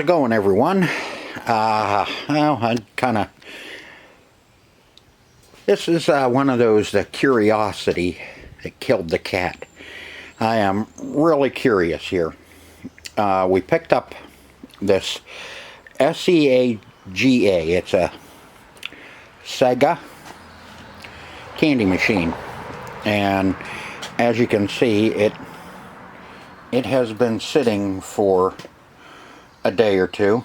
it going, everyone? This is one of those, the curiosity that killed the cat. I am really curious here. We picked up this Seaga. It's a Seaga candy machine, and as you can see, it has been sitting for a day or two.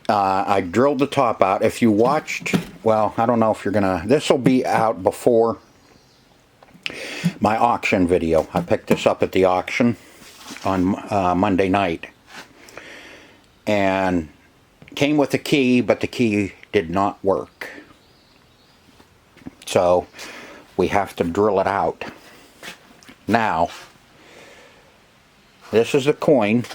I drilled the top out. If you watched, well, I don't know if you're gonna, this will be out before my auction video. I picked this up at the auction on Monday night, and came with a key, but the key did not work, so we have to drill it out. Now, this is a coin.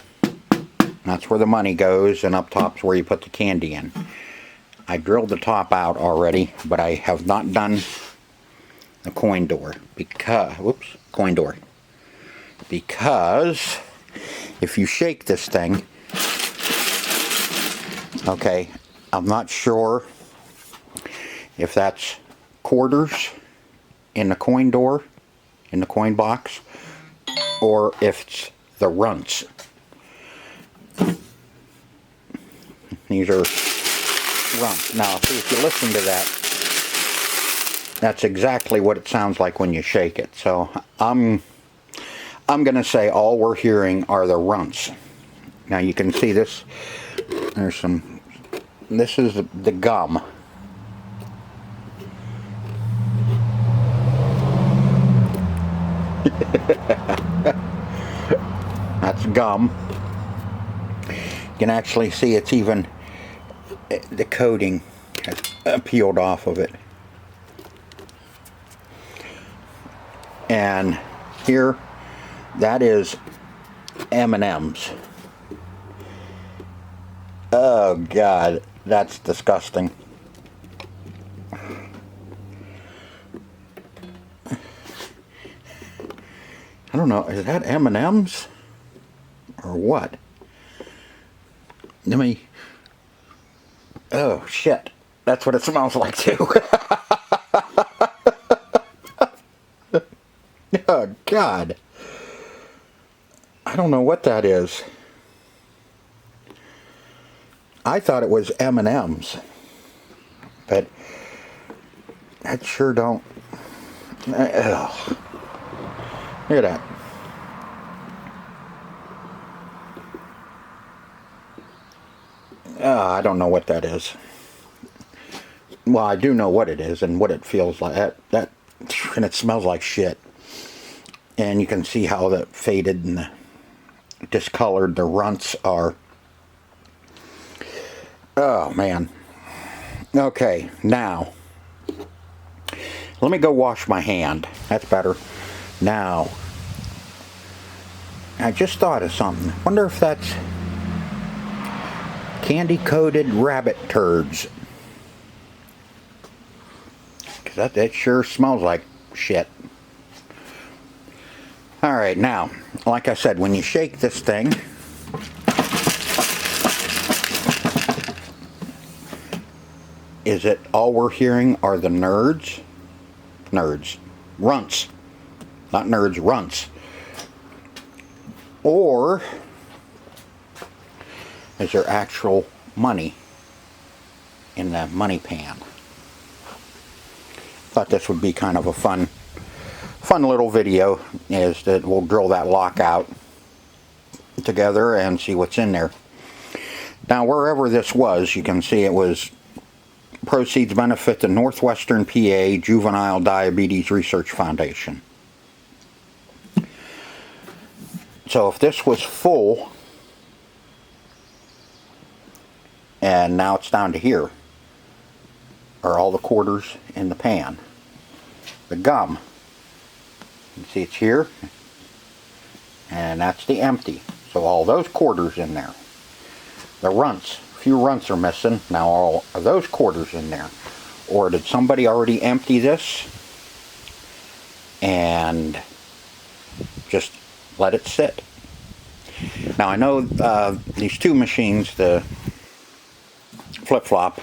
That's where the money goes, and up top's where you put the candy in. I drilled the top out already, but I have not done the coin door because, because if you shake this thing, okay, I'm not sure if that's quarters in the coin door, in the coin box, or if it's the runts. These are runts. Now, see, if you listen to that, that's exactly what it sounds like when you shake it. So I'm gonna say all we're hearing are the runts. Now you can see this. There's some. This is the gum. That's gum. You can actually see it's even, the coating has peeled off of it. And here, that is M&M's. Oh God, that's disgusting. I don't know, is that M&M's or what? Let me, oh shit, that's what it smells like too. Oh God, I don't know what that is. I thought it was M&M's, but that sure don't. Ugh. Look at that. I don't know what that is. Well, I do know what it is and what it feels like. That and it smells like shit. And you can see how the faded and the discolored the runts are. Oh man. Okay, now let me go wash my hand. That's better. Now, I just thought of something. Wonder if that's candy-coated rabbit turds. Because that sure smells like shit. Alright, now, like I said, when you shake this thing, is it all we're hearing are the runts. Not nerds, runts. Or is there actual money in the money pan? Thought this would be kind of a fun little video, is that we'll drill that lock out together and see what's in there. Now, wherever this was, you can see it was proceeds benefit the Northwestern PA Juvenile Diabetes Research Foundation. So if this was full, and now it's down to here, are all the quarters in the pan. The gum, you can see it's here, and that's the empty. So all those quarters in there. The runts, a few runts are missing. Now all of those quarters in there. Or did somebody already empty this and just let it sit? Now I know these two machines, the flip-flop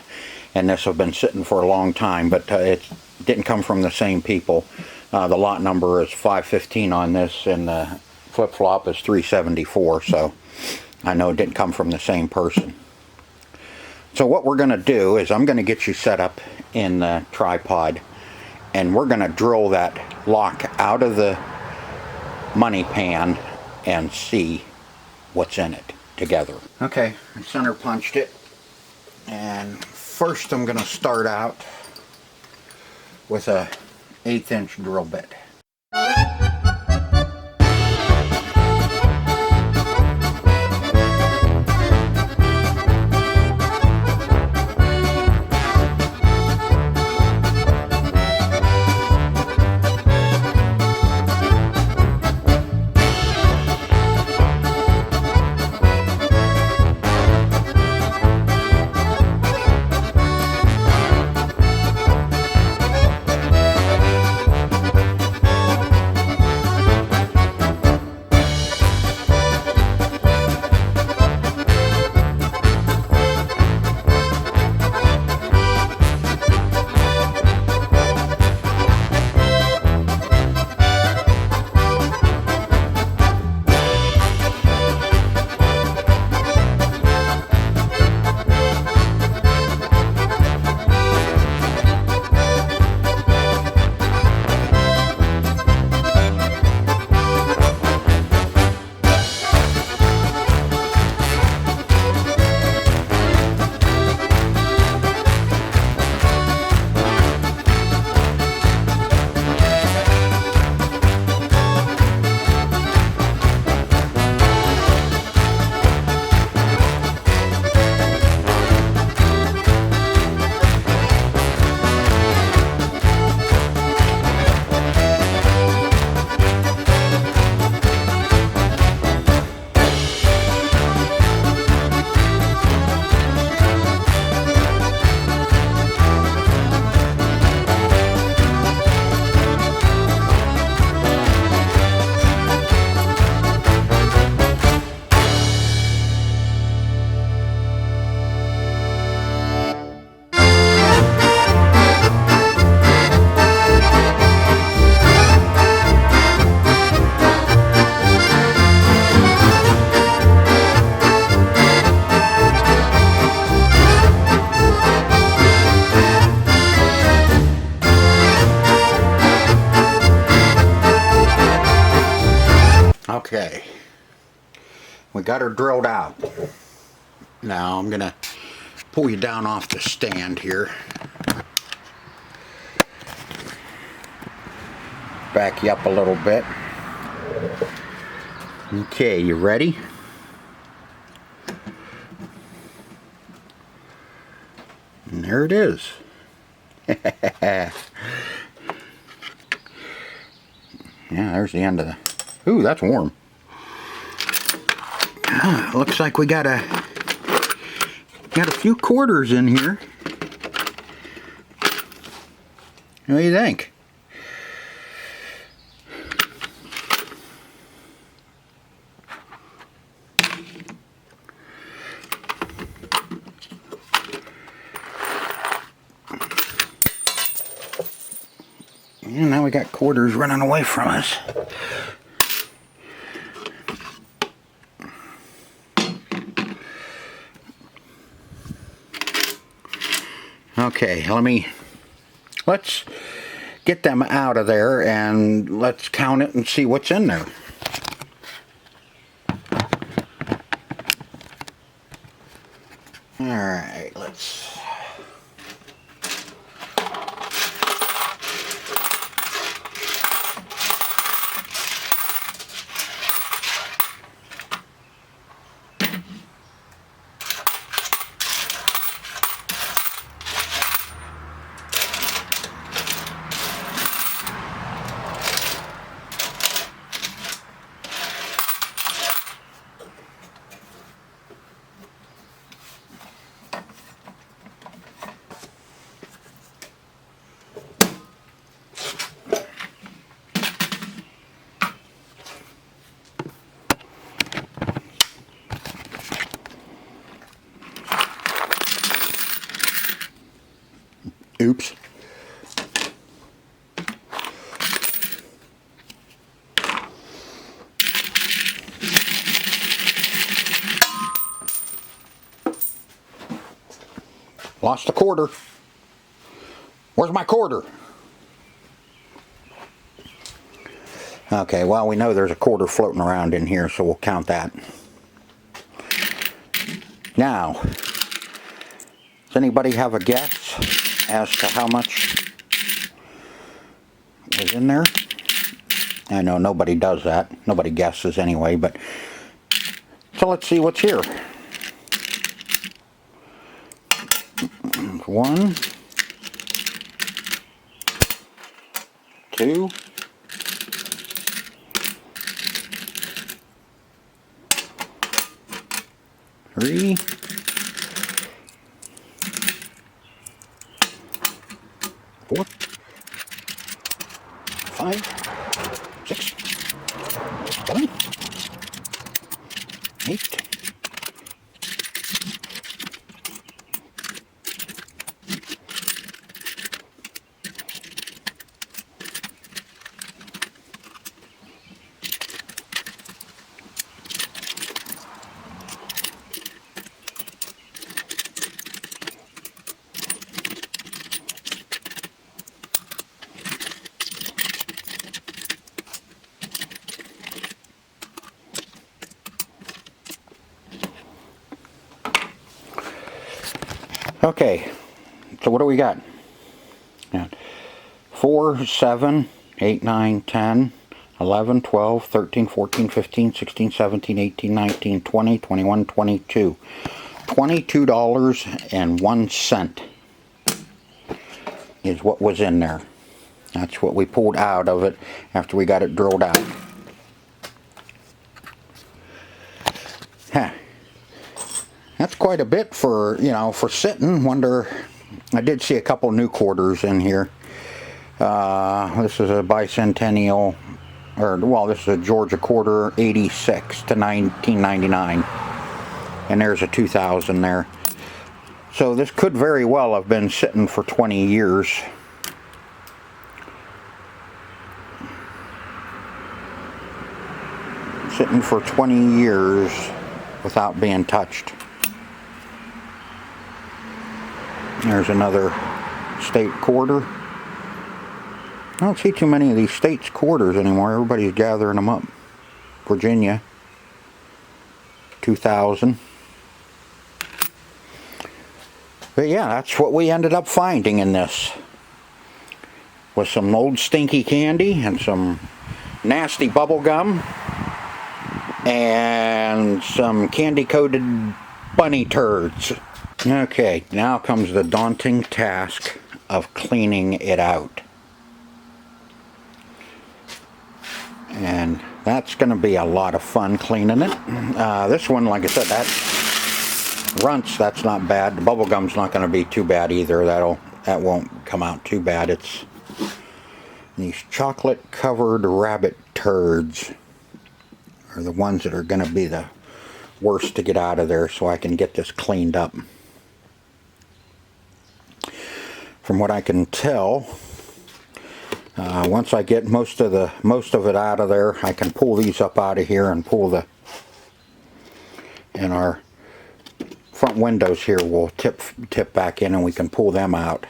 and this, have been sitting for a long time, but it didn't come from the same people. The lot number is 515 on this, and the flip-flop is 374, so I know it didn't come from the same person. So what we're going to do is I'm going to get you set up in the tripod, and we're going to drill that lock out of the money pan and see what's in it together. Okay, I center punched it, and first I'm going to start out with a 1/8 inch drill bit. Okay, we got her drilled out. Now I'm gonna pull you down off the stand here. Back you up a little bit. Okay, you ready? And there it is. Yeah, there's the end of the... Ooh, that's warm. Looks like we got a few quarters in here. What do you think? And now we got quarters running away from us. Okay, let's get them out of there and let's count it and see what's in there. Alright, let's... Lost a quarter. Where's my quarter? Okay, well, we know there's a quarter floating around in here, so we'll count that. Now, does anybody have a guess as to how much was in there? I know nobody does that. Nobody guesses anyway, but so let's see what's here. 1, 2, 3, 4, 5, 6, 7, 8. Okay, so what do we got? 4, 7, 8, 9, 10, 11, 12, 13, 14, 15, 16, 17, 18, 19, 20, 21, 22. $22.01 is what was in there. That's what we pulled out of it after we got it drilled out. Huh. That's quite a bit for, you know, for sitting. Wonder, I did see a couple new quarters in here. This is a bicentennial, or well, this is a Georgia quarter, 86 to 1999, and there's a 2000 there. So this could very well have been sitting for 20 years. Sitting for 20 years without being touched. There's another state quarter. I don't see too many of these states quarters anymore. Everybody's gathering them up. Virginia, 2000. But yeah, that's what we ended up finding in this. Was some old stinky candy and some nasty bubble gum and some candy coated bunny turds. Okay, now comes the daunting task of cleaning it out. And that's going to be a lot of fun cleaning it. This one, like I said, that runts, that's not bad. The bubble gum's not going to be too bad either. That won't come out too bad. It's these chocolate covered rabbit turds are the ones that are going to be the worst to get out of there, so I can get this cleaned up. From what I can tell, once I get most of it out of there, I can pull these up out of here and pull and our front windows here will tip back in, and we can pull them out.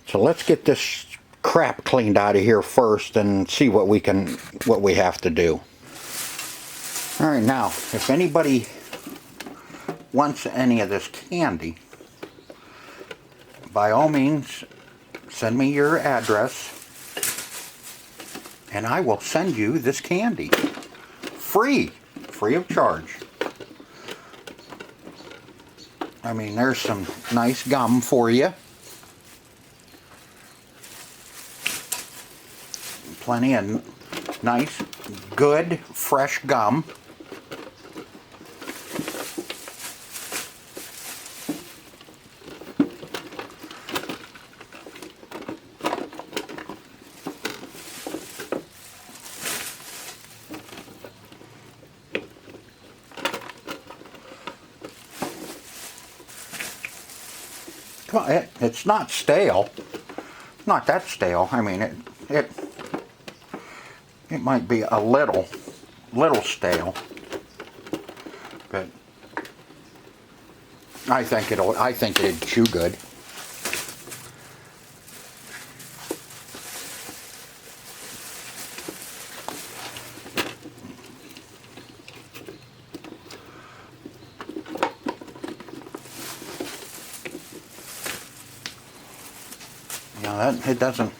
So let's get this crap cleaned out of here first and see what we have to do. All right, now if anybody wants any of this candy, by all means send me your address and I will send you this candy free of charge. I mean, there's some nice gum for you. Plenty of nice, good, fresh gum. Come on, it's not stale. Not that stale. I mean, it might be a little stale, but I think it'd chew good. Yeah, it doesn't.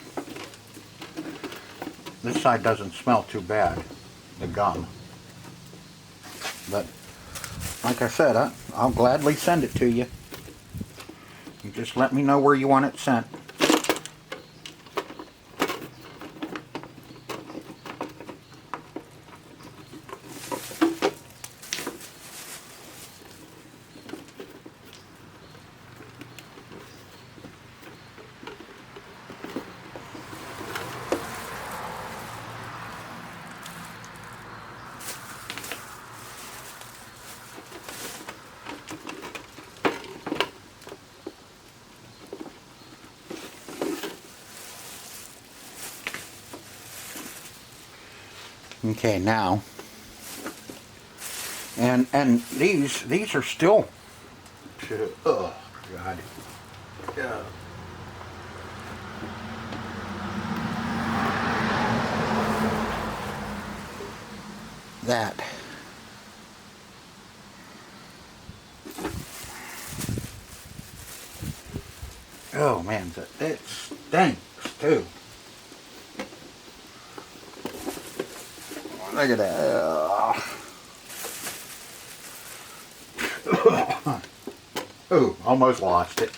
This side doesn't smell too bad, the gum. But like I said, I'll gladly send it to you. You just let me know where you want it sent. Okay, now, and these are still, oh God, yeah. That. Oh man, it stinks too. Look at that. Oh, almost lost it.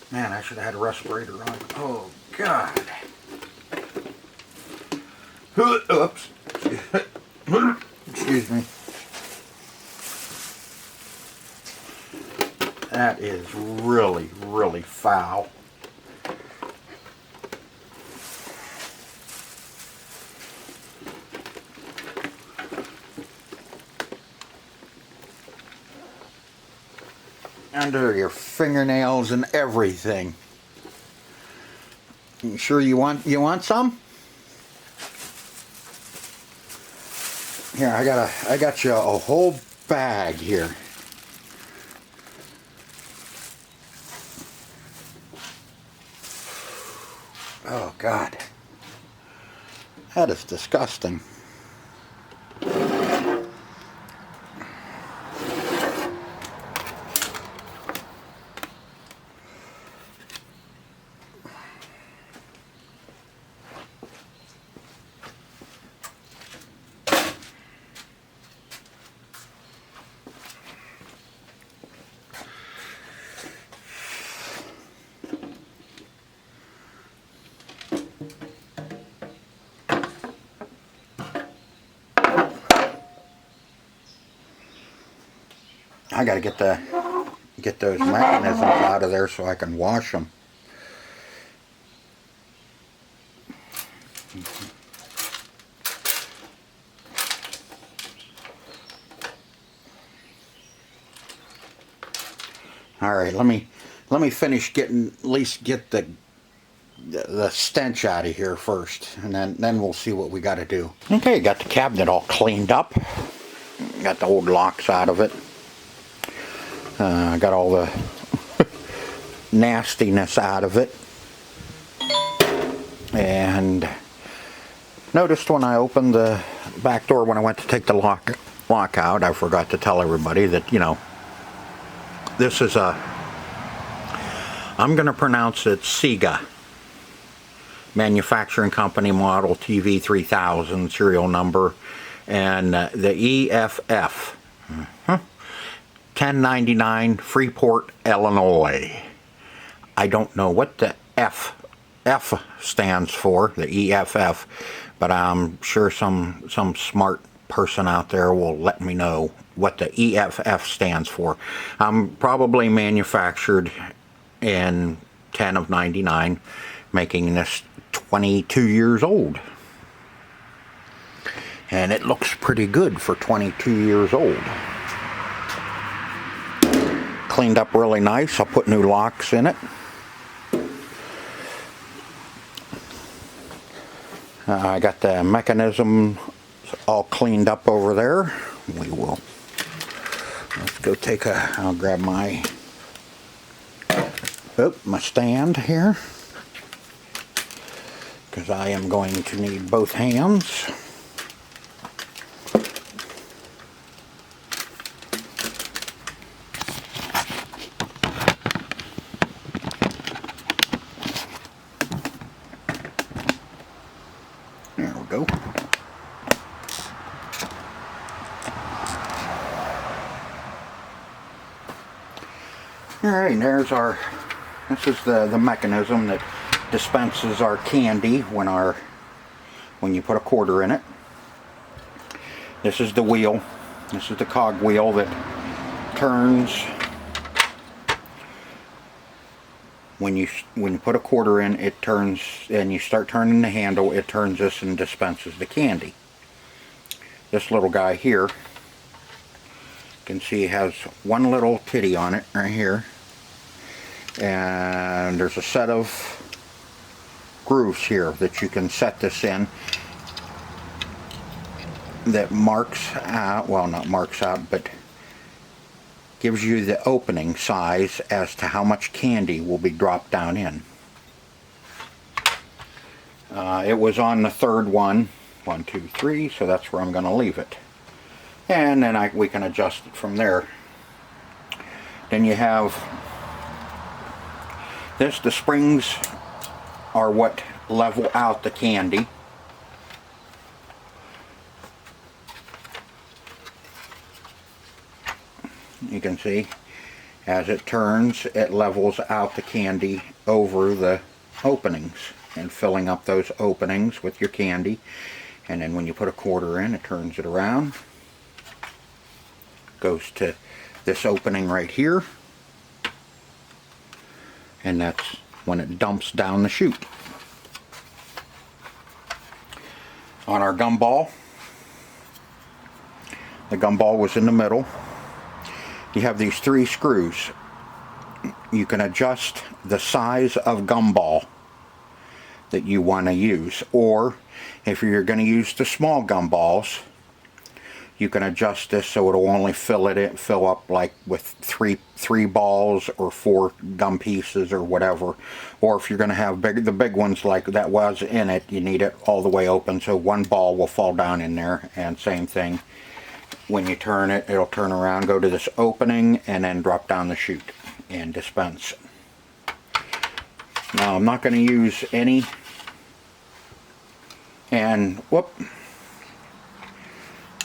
Man, I should have had a respirator on. Oh, God. Oops. Excuse me. That is really, really foul. Under your fingernails and everything. You sure you want some? Here, I got you a whole bag here. Oh God. That is disgusting. I gotta get those mechanisms out of there so I can wash them. All right, let me finish at least get the stench out of here first, and then we'll see what we got to do. Okay, got the cabinet all cleaned up. Got the old locks out of it. Got all the nastiness out of it. And noticed when I opened the back door when I went to take the lock out, I forgot to tell everybody that, you know, this is a, I'm going to pronounce it Seaga. Manufacturing company model TV3000 serial number, and the EFF. 1099 Freeport, Illinois. I don't know what the F stands for, the EFF, but I'm sure some smart person out there will let me know what the EFF stands for. I'm probably manufactured in 10 of 99, making this 22 years old. And it looks pretty good for 22 years old. Cleaned up really nice. I'll put new locks in it. I got the mechanism all cleaned up over there. Let's go take I'll grab my stand here, because I am going to need both hands. There we go. Alright, this is the mechanism that dispenses our candy when you put a quarter in it. This is the wheel. This is the cog wheel that turns when you put a quarter in. It turns, and you start turning the handle, it turns this and dispenses the candy. This little guy here, you can see has one little titty on it right here, and there's a set of grooves here that you can set this in that marks out, well, not marks out, but gives you the opening size as to how much candy will be dropped down in. It was on the third one, 1, 2, 3, so that's where I'm going to leave it. And then we can adjust it from there. Then you have this, the springs are what level out the candy. You can see as it turns, it levels out the candy over the openings and filling up those openings with your candy. And then when you put a quarter in, it turns it around, goes to this opening right here, and that's when it dumps down the chute. On our gumball, the gumball was in the middle. You have these 3 screws. You can adjust the size of gumball that you want to use, or if you're going to use the small gumballs, you can adjust this so it'll only fill up like with three balls or 4 gum pieces or whatever. Or if you're going to have the big ones like that was in it, you need it all the way open so 1 ball will fall down in there. And same thing, when you turn it, it'll turn around, go to this opening, and then drop down the chute and dispense. Now I'm not going to use any, and whoop,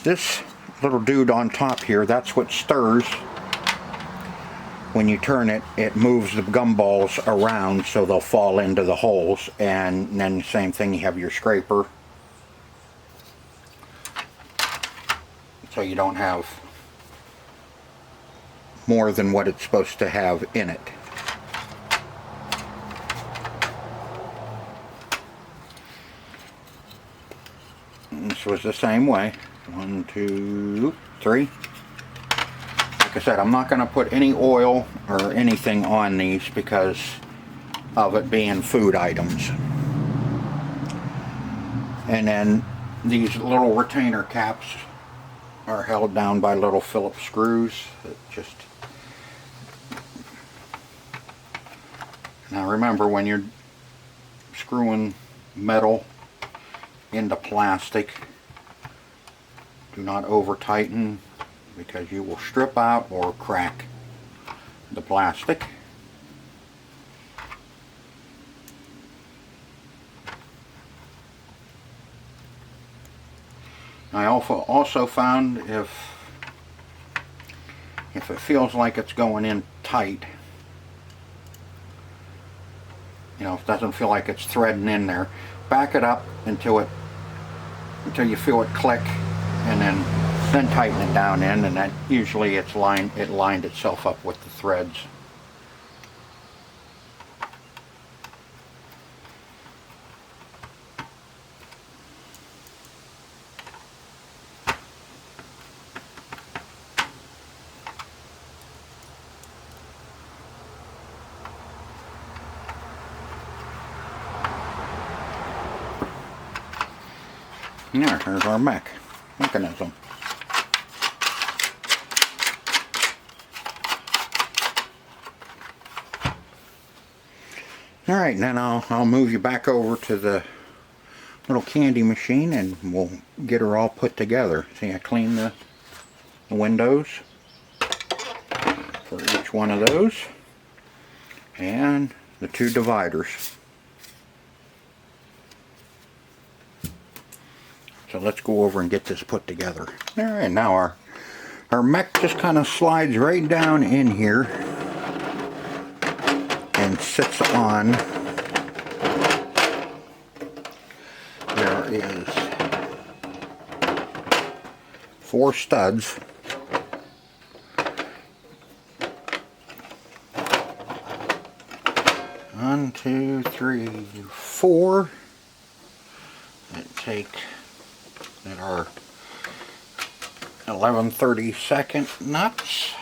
this little dude on top here, that's what stirs. When you turn it, it moves the gumballs around so they'll fall into the holes. And then same thing, you have your scraper, so you don't have more than what it's supposed to have in it. And this was the same way. 1, 2, 3. Like I said, I'm not going to put any oil or anything on these because of it being food items. And then these little retainer caps are held down by little Phillips screws that just... Now remember, when you're screwing metal into plastic, do not over tighten because you will strip out or crack the plastic. I also found if it feels like it's going in tight, you know, if it doesn't feel like it's threading in there, back it up until you feel it click, and then tighten it down in, and that usually it lined itself up with the threads. There's our mechanism. Alright, then I'll move you back over to the little candy machine and we'll get her all put together. See, I cleaned the windows for each one of those and the two dividers. So let's go over and get this put together. Alright, now our mech just kind of slides right down in here and sits on. There is 4 studs. One, two, three, 4 that are 11/32 nuts.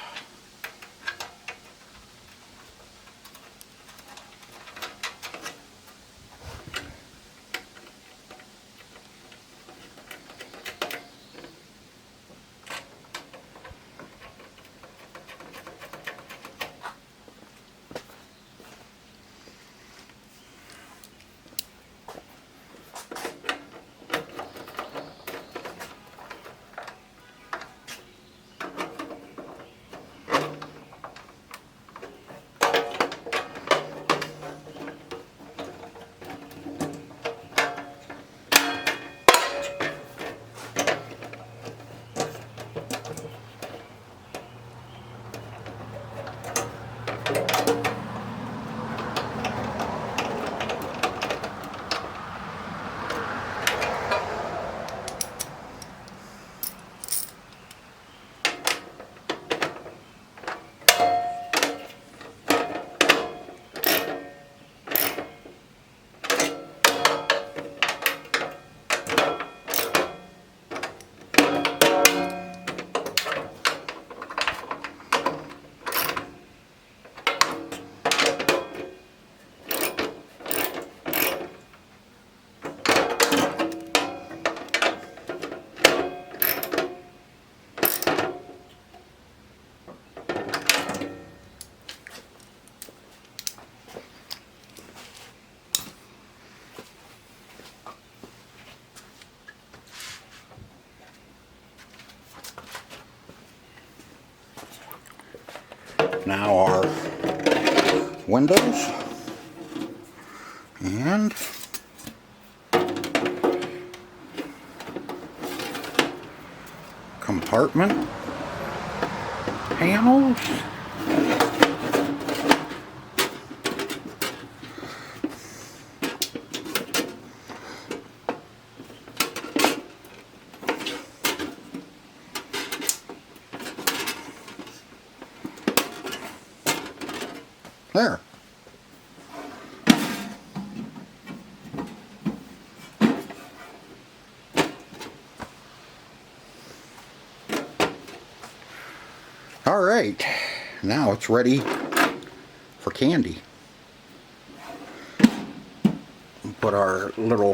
Now our windows and compartment panels. There. All right, now it's ready for candy. Put our little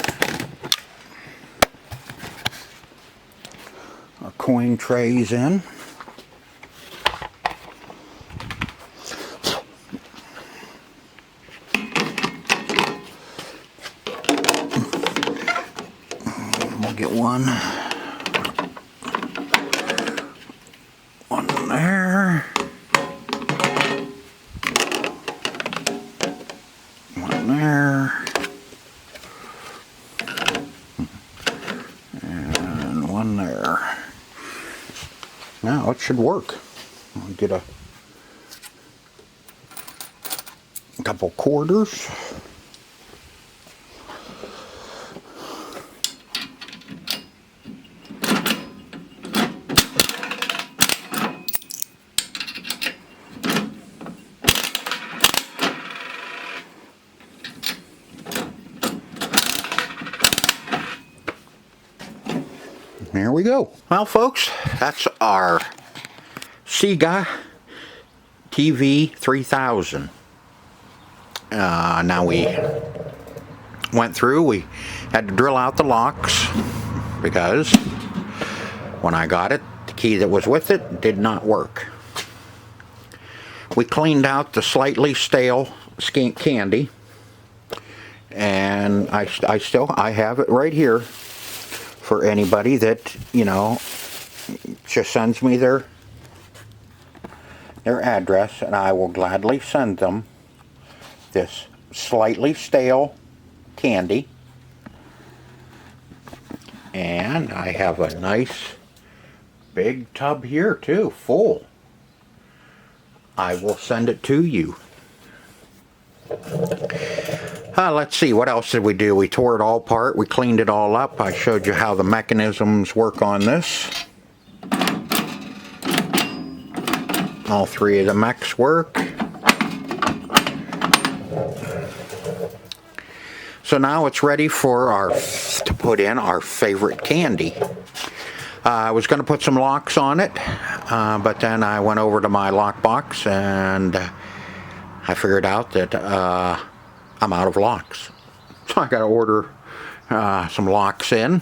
coin trays in. We'll get one there, one there, and one there. Now it should work. I'll get a couple quarters. There we go. Well, folks, that's our Seaga TV3000. Now we went through, we had to drill out the locks, because when I got it, the key that was with it did not work. We cleaned out the slightly stale skink candy, and I have it right here for anybody that, you know, just sends me their address, and I will gladly send them this slightly stale candy. And I have a nice big tub here too, full. I will send it to you. Let's see, what else did we do? We tore it all apart, we cleaned it all up. I showed you how the mechanisms work on this. All three of the mechs work. So now it's ready for to put in our favorite candy. I was going to put some locks on it, but then I went over to my lock box and I figured out that I'm out of locks. So I got to order some locks in,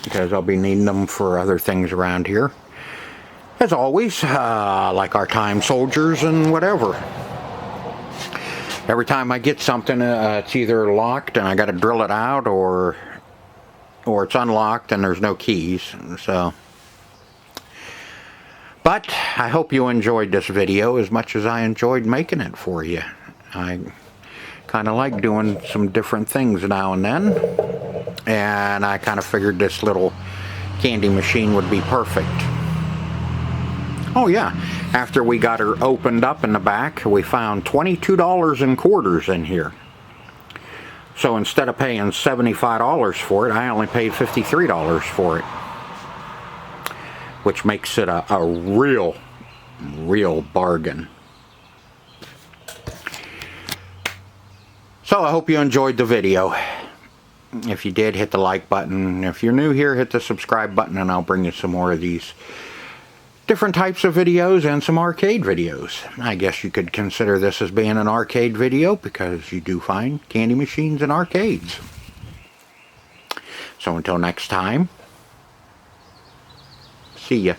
because I'll be needing them for other things around here. As always, like our time soldiers and whatever. Every time I get something, it's either locked and I got to drill it out, or it's unlocked and there's no keys. So, but I hope you enjoyed this video as much as I enjoyed making it for you. I kind of like doing some different things now and then, and I kind of figured this little candy machine would be perfect. Oh yeah, after we got her opened up in the back, we found $22 in quarters in here. So instead of paying $75 for it, I only paid $53 for it. Which makes it a real bargain. So I hope you enjoyed the video. If you did, hit the like button. If you're new here, hit the subscribe button, and I'll bring you some more of these different types of videos and some arcade videos. I guess you could consider this as being an arcade video, because you do find candy machines in arcades. So until next time, see ya.